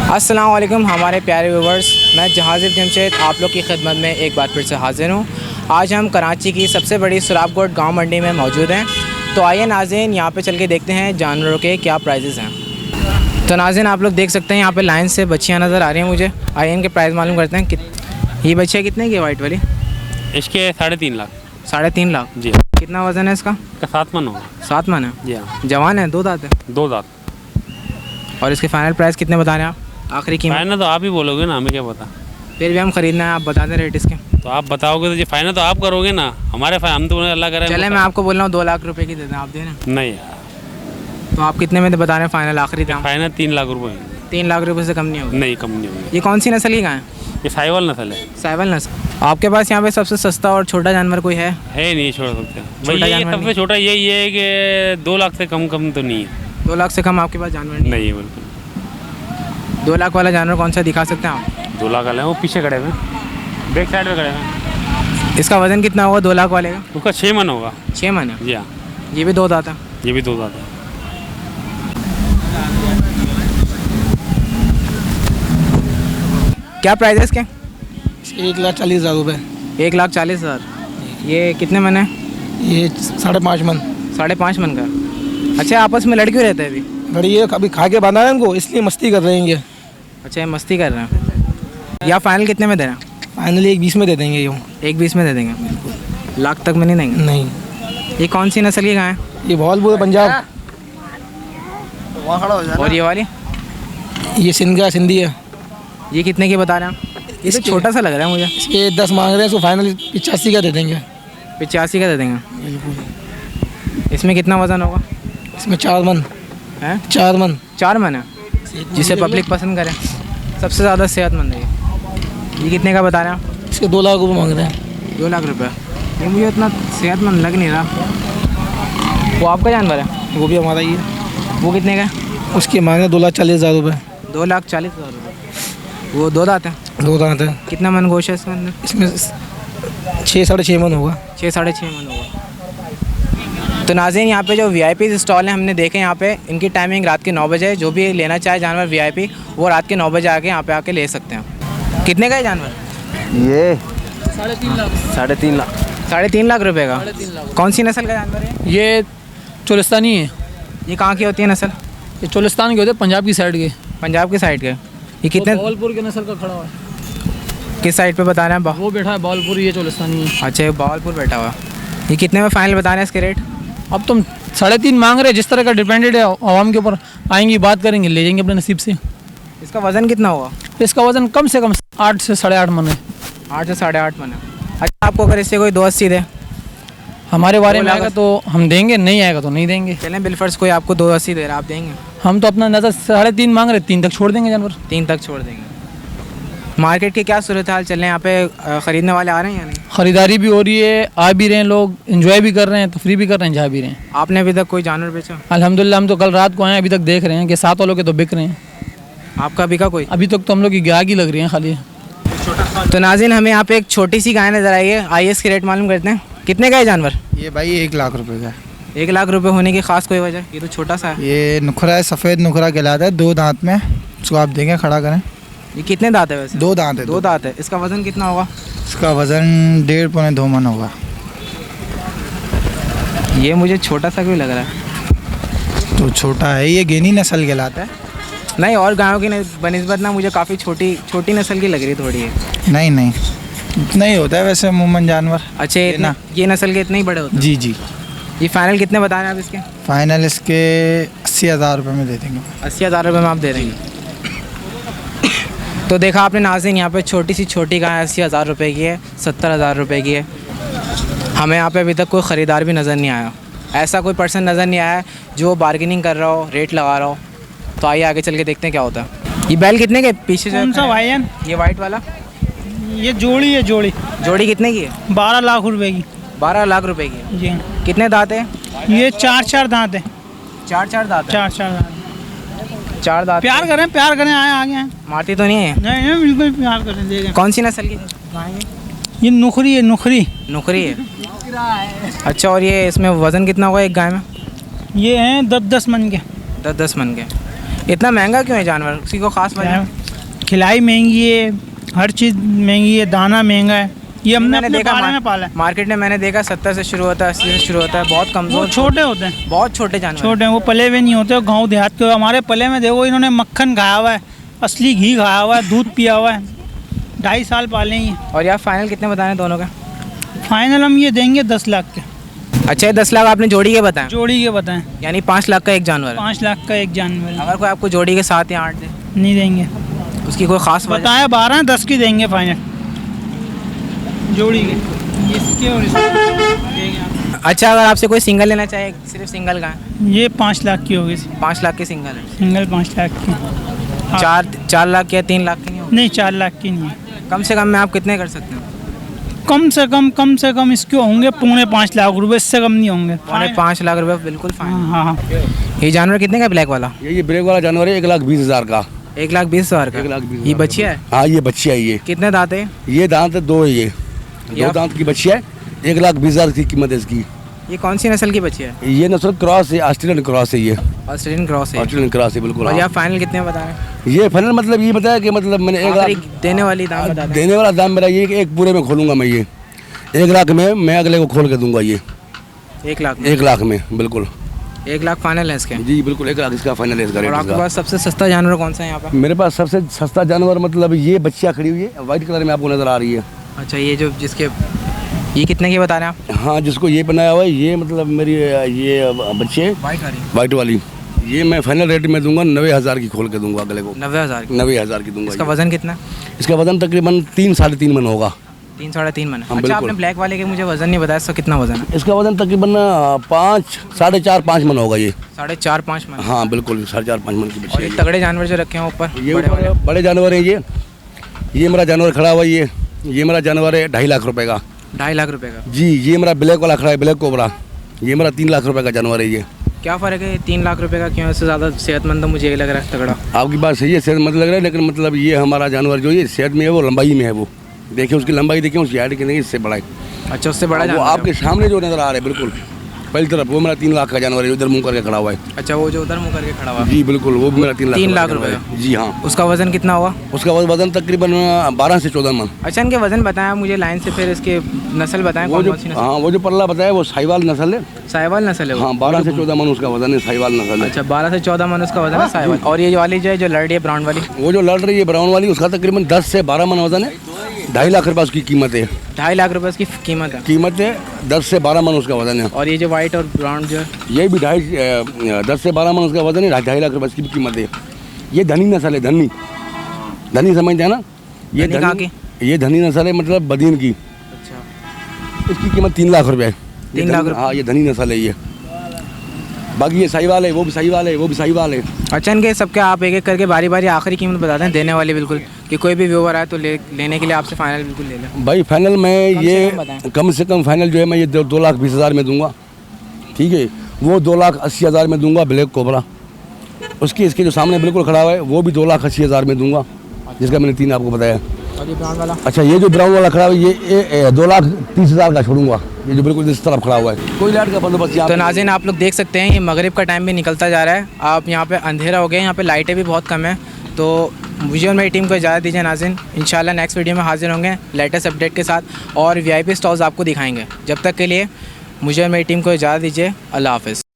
अस्सलाम वालेकुम हमारे प्यारे व्यूवर्स, मैं जहाज़िब जमशेद आप लोग की खिदमत में एक बार फिर से हाज़िर हूँ। आज हम कराची की सबसे बड़ी सुराबकोट गांव मंडी में मौजूद हैं। तो आइए नाज़रीन, यहाँ पे चल के देखते हैं जानवरों के क्या प्राइजेज़ हैं। तो नाज़रीन, आप लोग देख सकते हैं यहाँ पे लाइन से बच्चियाँ नज़र आ रही हैं मुझे। आइए इनके प्राइस मालूम करते हैं। ये बच्चियाँ कितने की वाइट वाली? इसके 3.5 लाख। 3.5 लाख जी। कितना वज़न है इसका? 7 मन होगा। 7 मन है जी हाँ। जवान है, 2 दांत है? 2 दांत। और इसके फाइनल प्राइस कितने बता रहे हैं आप? आखिरी कीमत फाइनल तो आप ही बोलोगे ना, हमें क्या पता। फिर भी हम ख़रीदना है, आप बता दें रेट इसके। तो आप बताओगे तो जी फाइनल तो आप करोगे ना, हमारे हम तो अल्लाह करे। चले मैं आपको बोल रहा हूँ 2 लाख रुपए की दे दें, आप देना। नहीं यार, तो आप कितने में बता रहे हैं फाइनल आखिरी दाम? फाइनल 3 लाख रुपए। 3 लाख रुपए से कम नहीं होगा? नहीं, कम नहीं होगी। ये कौन सी नस्ल की गाय है? ये साहिवाल नस्ल है। साहिवाल नस्ल। आपके पास यहाँ पे सबसे सस्ता और छोटा जानवर कोई है? नहीं छोड़ सकते छोटा भैया, ये जानवर सबसे छोटा यही है कि 2 लाख से कम तो नहीं है। 2 लाख से कम आपके पास जानवर नहीं? नहीं बिल्कुल। 2 लाख वाला जानवर कौन सा दिखा सकते हैं आप? 2 लाख वाले हैं वो पीछे खड़े हुए, बैक साइड में खड़े हुए। इसका वजन कितना होगा 2 लाख वाले का? उसका 6 मन होगा। 6 मन है? जी हाँ। ये भी 2 दांत है? ये भी 2 दांत है। क्या प्राइस है इसके? 1,40,000 रुपये। 1,40,000। ये कितने मन है? ये 5.5 मन। 5.5 मन का। अच्छा, आपस में लड़ क्यों रहते हैं अभी? बड़ी ये कभी खा के बांधा है इनको, इसलिए मस्ती कर रहे हैं ये। अच्छा, ये मस्ती कर रहे हैं। या फाइनल कितने में दे रहे हैं? फाइनली 1,20 में दे देंगे यूँ। 1,20 में दे देंगे? लाख तक में नहीं देंगे? नहीं। ये कौन सी नस्ल की गाय है? ये भौलपुर पंजाब। और ये वाली? ये सिंध का सिंधी है। ये कितने की बता रहे हैं आप? ये तो छोटा सा लग रहा है मुझे। इसके 10 मांग रहे हैं, इसको फाइनल 85 का दे देंगे। 85 का दे देंगे? बिल्कुल। इसमें कितना वज़न होगा? इसमें 4 मन है। 4 मन। 4 मन है, जिसे पब्लिक पसंद करे, सबसे ज़्यादा सेहतमंद है ये कितने का बता रहे हैं आप? इसके 2 लाख रुपये मांग रहे हैं। 2 लाख रुपये? ये मुझे इतना सेहतमंद लग नहीं रहा। वो आपका जानवर है? वो भी हमारा ही है। वो कितने का है? उसके मांगे 2,40,000 रुपये। 2,40,000 रुपये। वो 2 दांत है? 2 दांत है। कितना मन गोश्त है इसके अंदर? इसमें 6-6.5 मन होगा। 6-6.5 मन होगा। तो नाज़रीन, यहाँ पे जो VIP स्टॉल हैं हमने देखे, यहाँ पे इनकी टाइमिंग रात के 9 बजे है। जो भी लेना चाहे जानवर VIP, वो रात के 9 बजे आके यहाँ पे आके ले सकते हैं। कितने का है जानवर? ये 3.5 लाख। 3.5 लाख। 3.5 लाख रुपए का? कौन सी नस्ल का जानवर है? ये चोलिस्तानी है। ये कहाँ की होती है नस्ल? ये चोलिस्तान के होते हैं, पंजाब की साइड के। पंजाब की साइड के? ये कितने? भावलपुर के नस्ल का खड़ा हुआ है। किस साइड पे बता रहे हैं? वो बैठा है भावलपुर, ये चोलिस्तानी है। अच्छा, ये भावलपुर बैठा हुआ। ये कितने में फाइनल बता रहे हैं इसके रेट? अब तुम 3.5 मांग रहे हैं, जिस तरह का डिपेंडेड है आवाम के ऊपर। आएंगी बात करेंगे, ले जाएंगे अपने नसीब से। इसका वज़न कितना होगा? इसका वज़न कम से कम 8 से 8.5 मन है। 8 से 8.5 मन है। अच्छा, आपको अगर इससे कोई 280 दे? हमारे बारे में आएगा तो हम देंगे, नहीं आएगा तो नहीं देंगे। चलें बिलफर्स कोई आपको 280 दे रहा है, आप देंगे? हम तो अपना नज़र 3.5 मांग रहे, 3 तक छोड़ देंगे जानवर। 3 तक छोड़ देंगे। मार्केट की क्या सूरत हाल चल रहे हैं यहाँ पे? ख़रीदने वाले आ रहे हैं या नहीं? ख़रीदारी भी हो रही है, आ भी रहे हैं लोग, एंजॉय भी कर रहे हैं, तफरी भी कर रहे हैं, जा भी रहे हैं। आपने अभी तक कोई जानवर बेचा? अल्हम्दुलिल्लाह, हम तो कल रात को आए हैं, अभी तक देख रहे हैं कि 7 वालों के तो बिक रहे हैं। आपका बिका कोई? अभी तक तो हम लोग की गाय की लग रही है खाली। तो नाज़रीन, हमें यहाँ पे एक छोटी सी गाय नज़र आई है। आइए इसकी रेट मालूम करते हैं। कितने का है जानवर? ये भाई 1 लाख रुपए का। 1 लाख रुपए होने की ख़ास कोई वजह? ये तो छोटा सा है। ये नुखरा है, सफ़ेद नुखरा कहलाता है, 2 दांत में। उसको आप देखें, खड़ा करें। ये कितने दांत है वैसे? 2 दांत है। 2 दांत है। इसका वज़न कितना होगा? इसका वज़न 1.5-2 मन होगा। ये मुझे छोटा सा क्यों लग रहा है? तो छोटा है, ये गेनी नस्ल कहलाता है। नहीं, और गायों की बनिस्बत ना मुझे काफ़ी छोटी नस्ल की लग रही है थोड़ी है। नहीं इतना ही होता है वैसे अमूमन जानवर। अच्छा, ये नस्ल के इतने ही बड़े होते हैं? जी। ये फाइनल कितने बता रहे हैं आप इसके? फाइनल इसके 80,000 रुपये में दे देंगे। 80,000 रुपये में आप दे देंगे? तो देखा आपने नाज़रीन, यहाँ पे छोटी सी छोटी गाय 80,000 रुपये की है, 70,000 रुपये की है। हमें यहाँ पे अभी तक कोई ख़रीदार भी नज़र नहीं आया। ऐसा कोई पर्सन नज़र नहीं आया जो बार्गेनिंग कर रहा हो, रेट लगा रहा हो। तो आइए आगे चल के देखते हैं क्या होता है। ये बैल कितने के पीछे? कौन सा भाई है? ये वाइट वाला? ये जोड़ी है। जोड़ी कितने की है? 12 लाख रुपए की। 12 लाख रुपए की? जी। कितने दांत है? ये 4 दांत है। 4 दांत है? 4 दांत। 4 दांत। प्यार करें, आए आगे हैं। मारती तो नहीं है? नहीं, बिल्कुल प्यार करें, देखें। कौन सी नस्ल की गाय है? ये नुखरी है। नुखरी है? अच्छा, और ये इसमें वज़न कितना होगा एक गाय में? ये हैं 10-10 मन के। 10-10 मन के। इतना महंगा क्यों है जानवर? किसी को खास वजह? खिलाई महंगी है, हर चीज़ महंगी है, दाना महंगा है। ये हमने मैंने अपने देखा पाले में पाला है। मार्केट में मैंने देखा 70 से शुरू होता है, 80 से शुरू होता है, बहुत वो कमज़ोर छोटे होते हैं, बहुत छोटे जानवर छोटे हैं, वो पले हुए नहीं होते, गांव देहात के। हमारे पले में देखो इन्होंने मक्खन खाया हुआ है, असली घी खाया हुआ है, दूध पिया हुआ है। 2.5 साल पाले ही हैं। और यार फाइनल कितने बताने दोनों का? फाइनल हम ये देंगे 10 लाख के। अच्छा, 10 लाख आपने जोड़ी के बताया, जोड़ी के बताएं, यानी 5 लाख का एक जानवर है। 5 लाख का एक जानवर है। अगर कोई आपको जोड़ी के 7 या 8 दे, नहीं देंगे, उसकी कोई ख़ास वजह? बताया 12, 10 की देंगे फाइनल जोड़ी के, इसके और इसके देंगे आप। अच्छा, अगर आपसे कोई सिंगल लेना चाहे, सिर्फ सिंगल का है, ये 5 लाख की होगी, 5 लाख की सिंगल है। सिंगल 5 लाख की। हाँ। 4 लाख या 3 लाख की नहीं होगी? नहीं, 4 लाख की नहीं है। कम से कम में आप कितने कर सकते हो? कम से कम इसके होंगे 5.5 लाख रुपए, इससे कम नहीं होंगे। 5 लाख रुपए बिल्कुल फाइन। हाँ हाँ। ये जानवर कितने का ब्लैक वाला? ये ब्रेक वाला जानवर है 1,20,000 का। 1,20,000 का? 1,20,000 ये बच्चिया है? हाँ, ये बच्चिया है। ये कितने दांत है? ये दांत है 2 है। ये 2 दांत की बच्चिया है, 1,20,000 की कीमत है इसकी। ये कौन सी नस्ल की बच्चिया है? ये नस्ल क्रॉस है, ऑस्ट्रेलियन क्रॉस है। ये ऑस्ट्रेलियन क्रॉस है? ऑस्ट्रेलियन क्रॉस है बिल्कुल। और हाँ। यार फाइनल कितने बता रहे हैं? ये फाइनल मतलब ये बताया कि मतलब मैंने 1 आखिरी लाख देने वाली दाम बता दें। देने वाला दाम मेरा ये कि एक पूरे में खोलूंगा मैं। ये 1 लाख में मैं अगले को खोल के दूंगा। ये 1 लाख? 1 लाख में बिल्कुल। 1 लाख फाइनल है इसके? जी बिल्कुल, 1 लाख इसका फाइनल है इसका और रेट आपके इसका। पास सबसे सस्ता जानवर कौन सा है यहाँ पे? मेरे पास सबसे सस्ता जानवर मतलब ये बच्चिया खड़ी हुई है, व्हाइट कलर में आपको नजर आ रही है। अच्छा, ये जो जिसके ये कितने की बता रहे हैं आप? हाँ, जिसको ये बनाया हुआ है, ये मतलब मेरी ये बच्चे वाइट वाली? वाइट वाली, ये मैं फाइनल रेट में दूंगा 90,000 की खोल के दूंगा अगले को। 90,000 की? 90,000 की दूंगा। इसका ये। वजन कितना? इसका वजन तकरीबन 3-3.5 मन होगा। 3-3.5 मन? हाँ, अच्छा, बिल्कुल। आपने ब्लैक वाले के मुझे वजन नहीं बताया, इसका कितना वजन है? इसका वजन तकरीबन 4.5 मन होगा ये। 4.5-5 मन? हाँ बिल्कुल, 4.5 मन की और बच्ची ये है। तगड़े जानवर जो रखे हैं ऊपर, ये बड़े वाले? बड़े जानवर हैं ये मेरा जानवर खड़ा हुआ है। ये मेरा जानवर है 2.5 लाख रुपए का। 2.5 लाख रुपए का? जी, ये मेरा ब्लैक वाला खड़ा है, ब्लैक कोबरा। ये मेरा 3 लाख रुपए का जानवर है। ये क्या फ़र्क है 3 लाख रुपए का? क्यों इससे ज़्यादा सेहतमंद तो मुझे ये लग रहा है तगड़ा। आपकी बात सही है, सेहतमंद लग रहा है, लेकिन मतलब ये हमारा जानवर जो ये सेहत में है, वो लंबाई में है। वो देखिए उसकी लंबाई, देखिए उसकी हाइट कितनी है, इससे बड़ा है। अच्छा, उससे बड़ा वो जानवर आपके है? सामने जो नजर आ रहा है बिल्कुल पहली तरफ, वो मेरा 3 लाख का जानवर है, उधर मुंह करके खड़ा हुआ है। अच्छा, वो जो उधर मुँह करके खड़ा हुआ है? जी बिल्कुल, वो भी मेरा 3 लाख 3 लाख रुपए रुपए? जी हाँ। उसका वजन कितना हुआ? उसका वजन तकरीबन 12 से 14 मन। अच्छा, इनके वजन बताएं मुझे लाइन से, फिर इसके नस्ल बताएं वो कौन जो कौन सी नस्ल? हाँ, वो जो पल्ला बताया वो साहिवाल नस्ल है। साहिवाल नस्ल है वो? हाँ, 12 से 14 मन उसका वजन है, साहिवाल नस्ल है। अच्छा, 12 से 14 मन उसका वजन है साहिवाल। और ये वाली जो है, जो लड़ रही है ब्राउन वाली? वो जो लड़ रही है ब्राउन वाली, उसका तकरीबन 10 से 12 मन वजन है। 2.5 लाख रुपये उसकी कीमत है। 2.5 लाख रुपए उसकी कीमत है? कीमत है 10 से 12 मन उसका वजन है। और ये जो वाइट और ब्राउन जो है? ये भी 10 से 12 मन उसका वजन है, 2.5 लाख रुपये इसकी भी कीमत है। ये धनी नस्ल है, धनी समझते हैं ना? ये धनी कहाँ की? ये धनी नस्ल है, मतलब बदीन की। अच्छा, इसकी कीमत 3 लाख रुपये है। 3 लाख रुपये? हाँ, ये धनी नस्ल है ये। बाकी ये साहिवाल है, वो भी साहिवाल है, वो भी साहिवाल है। अच्छा, इनके सबके आप एक एक करके बारी बारी आखिरी कीमत बता दें देने वाली, बिल्कुल, कि कोई भी व्यूवर आए तो लेने के लिए आपसे फाइनल बिल्कुल ले लें। भाई फाइनल मैं कम से ये कम बताएं। कम से कम फाइनल जो है मैं ये 2,20,000 में दूंगा। ठीक है, वो 2,80,000 में दूंगा ब्लैक कोबरा। उसके इसके जो सामने बिल्कुल खड़ा हुआ है वो भी 2,80,000 में दूंगा, जिसका मैंने 3 आपको बताया। और ये ब्राउन वाला? अच्छा, ये जो ब्राउन वाला खड़ा हुआ है ये 2,30,000 का छोड़ूंगा, ये जो बिल्कुल इस तरफ खड़ा हुआ है। कोई लाइट का बंदोबस्त यहाँ तो पे नाज़रीन, आप लोग देख सकते हैं ये मगरिब का टाइम भी निकलता जा रहा है। आप यहाँ पे अंधेरा हो गया, यहाँ पे लाइटें भी बहुत कम है। तो मुझे और मेरी टीम को इजाज़त दीजिए नाज़रीन। इंशाल्लाह नेक्स्ट वीडियो में हाजिर होंगे लेटेस्ट अपडेट के साथ और VIP स्टॉल्स आपको दिखाएंगे। जब तक के लिए मुझे और मेरी टीम को इजाज़त दीजिए। अल्लाह हाफ़िज़।